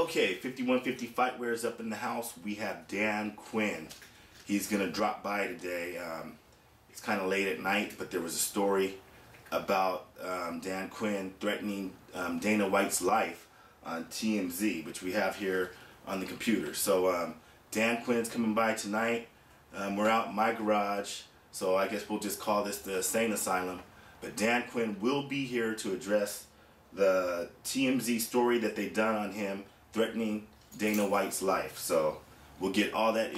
Okay, 5150 FightWear is up in the house. We have Dan Quinn. He's going to drop by today. It's kind of late at night, but there was a story about Dan Quinn threatening Dana White's life on TMZ, which we have here on the computer. So Dan Quinn's coming by tonight. We're out in my garage, so I guess we'll just call this the Insane Asylum. But Dan Quinn will be here to address the TMZ story that they done on him threatening Dana White's life. So we'll get all that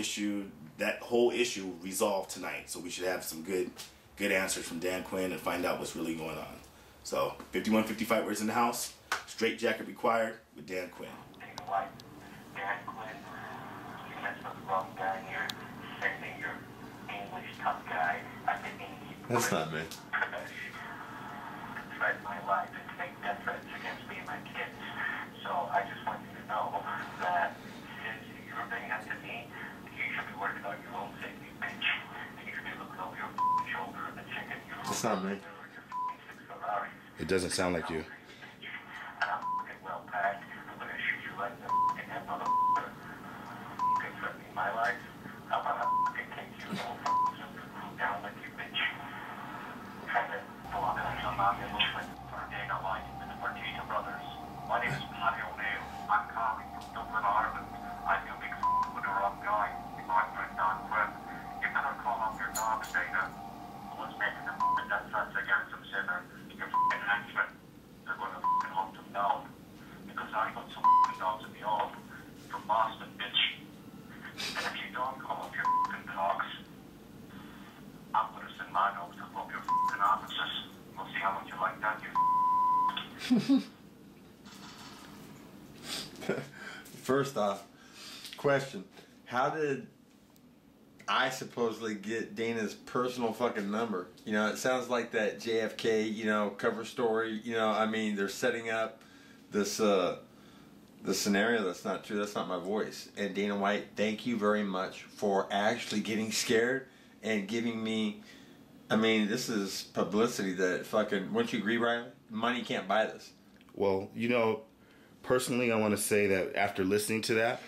whole issue resolved tonight. So we should have some good answers from Dan Quinn and find out what's really going on. So 5150 FightWear's in the house. Straight jacket required with Dan Quinn. Dana White, Dan Quinn, you messed with the wrong guy here. Saying that you're English tough guy. I think that's not me. Threaten my life and make death threats against me and my kids. So I just want you to know that since you're being up to me, you should be worried about your own safety, bitch. You should be looking over your shoulder and the chicken. That's not me. It doesn't sound like you. And I'm well packed. I'm going to shoot you right in the fucking head, motherfucker. You can threaten me my life. I'm going to fucking take you and whole fucking crew down with you, bitch. And then I'm a movement for Dana White and the Martina brothers. My name is Paddy O'Neill. I'm calling from Dublin, Ireland. I feel big with the wrong guy. My friend Don Quinn. You better call up your dog, Dana. Who was making the death threats against him, saying your fucking henchmen. They're going to fucking hunt him down. Because I got some fucking dogs of my own from Boston, bitch. And if you don't call up your fucking dogs, I'm going to send my dogs to fuck your fucking offices. We'll see how much you like that, you. First off, question: how did I supposedly get Dana's personal fucking number? You know, it sounds like that JFK, cover story. I mean, they're setting up this scenario that's not true. That's not my voice. And Dana White, thank you very much for actually getting scared and giving me. I mean, this is publicity that fucking. Wouldn't you agree, Riley? Money can't buy this. Well, personally, I want to say that after listening to that,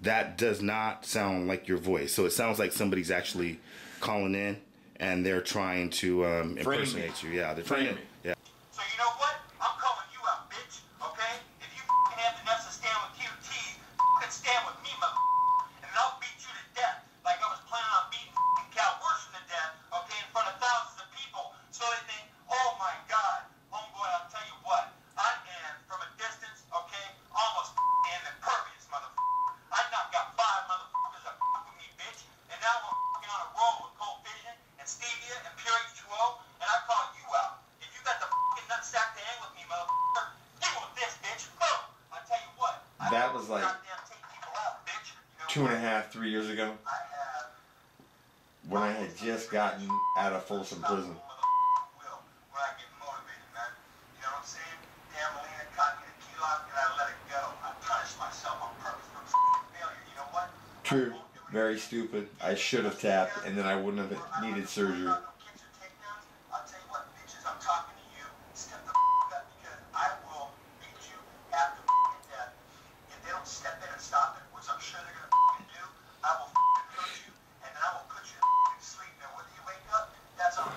that does not sound like your voice. So it sounds like somebody's actually calling in and they're trying to impersonate you. Yeah, they're trying to. Yeah. So you know what? I'm calling you out, bitch. Okay? If you fucking have the nuts to stand with QT, fucking stand with me, motherfucker, and I'll beat you to death like I was planning on beating fucking Cal Worsen to death. Okay, in front of thousands of people, so they think, oh my God, homeboy, I'll tell you what, I am from a distance, okay, almost damn impervious, motherfucker. I knocked out 5 motherfuckers that fuck with me, bitch, and now we're fucking on a roll with cold vision and stevia and pure H2O, and I call you out. If you got the fucking nutsack to hang with me, motherfucker, deal with this, bitch. Boom! I tell you what, that was like goddamn take people out, bitch. 2.5, 3 years ago. I have. When I had just gotten out of Folsom Prison. When I get motivated, man. You know what I'm saying? Damn, Melina caught me in a key lock and I let it go. I punished myself on purpose for failure. You know what? True. Very stupid. I should have tapped and then I wouldn't have needed surgery. I'll tell you what, bitches, I'm talking to you. Step the up because I will beat you after death. If they don't step in and stop it, which I'm sure they're going to do, I will hurt you and then I will put you to sleep. Now, whether you wake up, that's on me.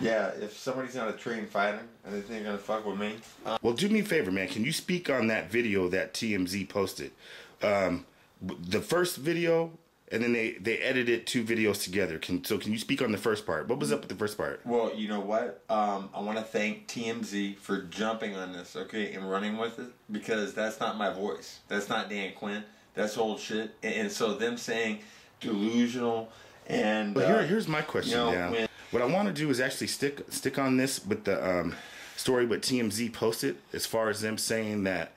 Yeah, if somebody's not a trained fighter and they think they're gonna fuck with me. Well, do me a favor, man. Can you speak on that video that TMZ posted? The first video, and then they edited 2 videos together. Can you speak on the first part? What was up with the first part? Well, you know what? I want to thank TMZ for jumping on this, okay, and running with it, because that's not my voice. That's not Dan Quinn. That's old shit. And so them saying delusional and well, here's my question, Dan. What I want to do is actually stick on this with the story what TMZ posted, as far as them saying that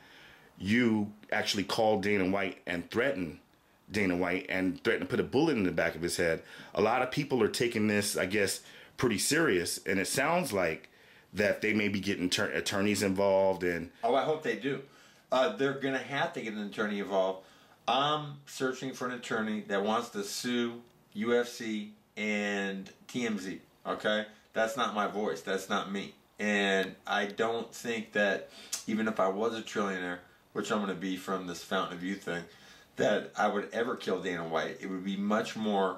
you actually called Dana White and threatened Dana White and threatened to put a bullet in the back of his head. A lot of people are taking this, I guess, pretty serious, and it sounds like that they may be getting attorneys involved. And oh, I hope they do. They're gonna have to get an attorney involved. I'm searching for an attorney that wants to sue UFC and TMZ. Okay, that's not my voice. That's not me. And I don't think that even if I was a trillionaire, which I'm going to be from this Fountain of Youth thing, that I would ever kill Dana White. It would be much more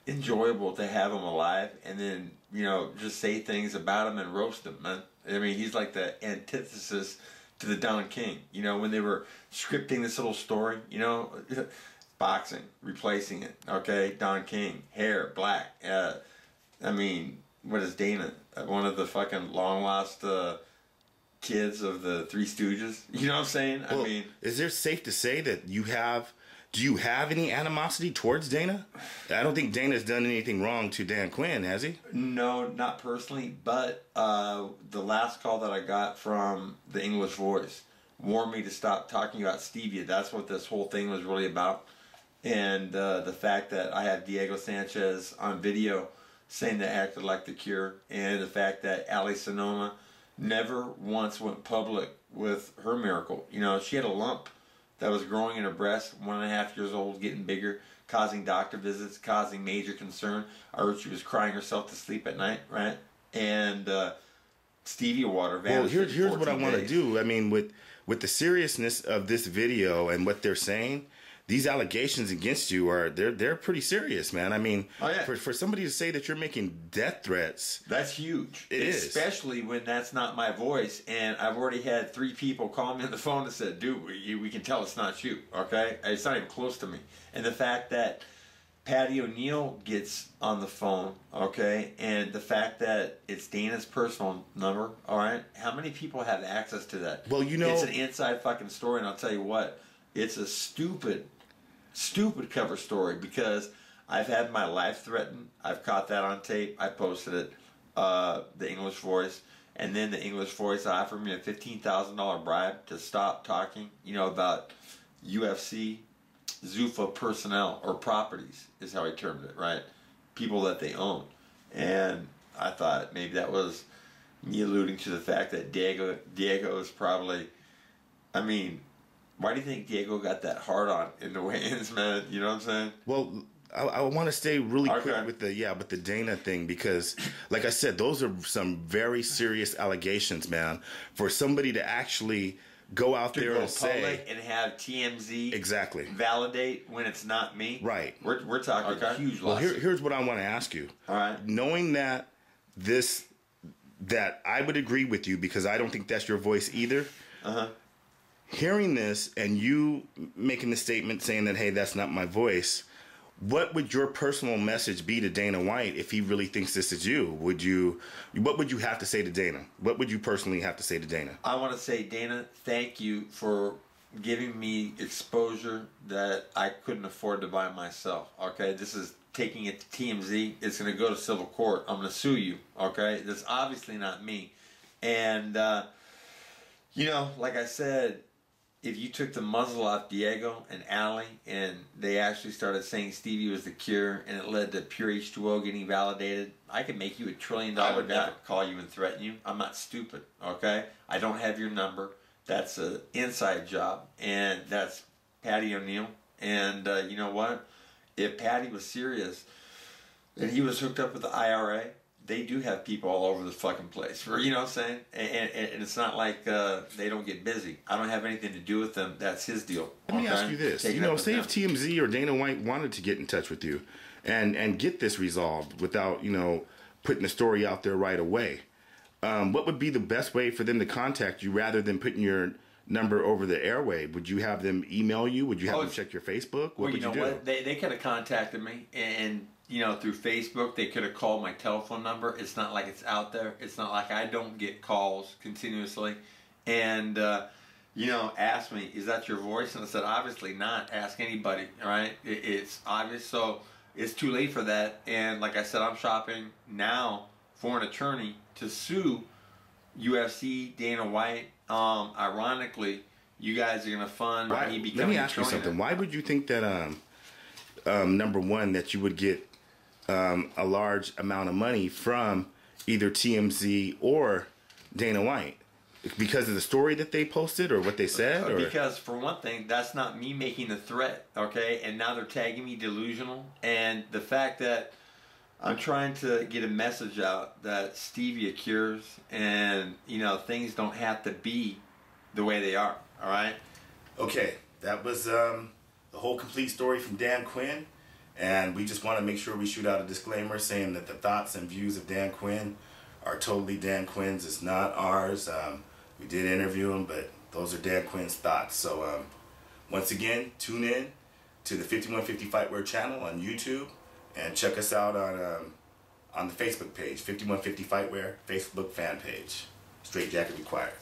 enjoyable to have him alive and then, you know, just say things about him and roast him, man. I mean, he's like the antithesis to the Don King. You know, when they were scripting this little story, you know, boxing, replacing it, okay, Don King, hair, black. I mean, what is Dana? One of the fucking long-lost kids of the Three Stooges? You know what I'm saying? Well, I mean... Is there safe to say that you have... Do you have any animosity towards Dana? I don't think Dana's done anything wrong to Dan Quinn, has he? No, not personally, but the last call that I got from the English Voice warned me to stop talking about stevia. That's what this whole thing was really about. And the fact that I have Diego Sanchez on video saying that acted like the cure, and the fact that Ali Sonoma never once went public with her miracle. You know, she had a lump that was growing in her breast, 1.5 years old, getting bigger, causing doctor visits, causing major concern. I heard she was crying herself to sleep at night, right? And stevia water vanished. Well, here's what I want to do. I mean, with the seriousness of this video and what they're saying, these allegations against you are they're pretty serious, man. I mean, for somebody to say that you're making death threats, that's huge. It is, especially when that's not my voice. And I've already had 3 people call me on the phone and said, "Dude, we can tell it's not you. Okay, it's not even close to me." And the fact that Patty O'Neill gets on the phone, okay, and the fact that it's Dana's personal number, all right, how many people have access to that? Well, you know, it's an inside fucking story, and I'll tell you what, it's a stupid cover story because I've had my life threatened. I've caught that on tape. I posted it, the English Voice, and then the English Voice offered me a $15,000 bribe to stop talking, you know, about UFC, Zuffa personnel or properties is how he termed it, right? People that they own. And I thought maybe that was me alluding to the fact that Diego is probably, I mean, why do you think Diego got that hard on in the weigh-ins, man? You know what I'm saying? Well, I want to stay really quick with the Dana thing because, like I said, those are some very serious allegations, man. For somebody to actually go out there and say and have TMZ exactly validate when it's not me, right? We're talking huge loss. Well, here's what I want to ask you. All right, knowing that that I would agree with you because I don't think that's your voice either. Hearing this and you making the statement saying that, hey, that's not my voice, what would your personal message be to Dana White if he really thinks this is you? What would you have to say to Dana? What would you personally have to say to Dana? I want to say, Dana, thank you for giving me exposure that I couldn't afford to buy myself. Okay, this is taking it to TMZ. It's going to go to civil court. I'm going to sue you. Okay, that's obviously not me. And, you know, like I said, if you took the muzzle off Diego and Ali and they actually started saying stevia was the cure and it led to pure H2O getting validated, I could make you $1 trillion. I would never call you and threaten you. I'm not stupid, okay? I don't have your number. That's an inside job, and that's Patty O'Neill. And you know what? If Patty was serious and he was hooked up with the IRA, they do have people all over the fucking place. You know what I'm saying? And it's not like they don't get busy. I don't have anything to do with them. That's his deal. Let me ask you this. Take you know, say if TMZ or Dana White wanted to get in touch with you and get this resolved without, you know, putting the story out there right away, what would be the best way for them to contact you rather than putting your number over the airway? Would you have them email you? Would you have them check your Facebook? What would you do? What? They could have contacted me and you know, through Facebook, they could have called my telephone number. It's not like it's out there. It's not like I don't get calls continuously. And, you know, asked me, is that your voice? And I said, obviously not. Ask anybody, all right? It's obvious. So it's too late for that. And like I said, I'm shopping now for an attorney to sue UFC, Dana White. Ironically, you guys are going to fund me becoming Let me ask you something. Why would you think that, number one, that you would get a large amount of money from either TMZ or Dana White? Because of the story that they posted or what they said? Or? Because, for one thing, that's not me making the threat, okay? And now they're tagging me delusional. And the fact that I'm trying to get a message out that stevia cures, and things don't have to be the way they are. All right. Okay, that was the whole complete story from Dan Quinn, and we just want to make sure we shoot out a disclaimer saying that the thoughts and views of Dan Quinn are totally Dan Quinn's. It's not ours. We did interview him, but those are Dan Quinn's thoughts. So once again, tune in to the 5150 FightWear channel on YouTube, and check us out on the Facebook page, 5150 FightWear Facebook fan page. Straight jacket required.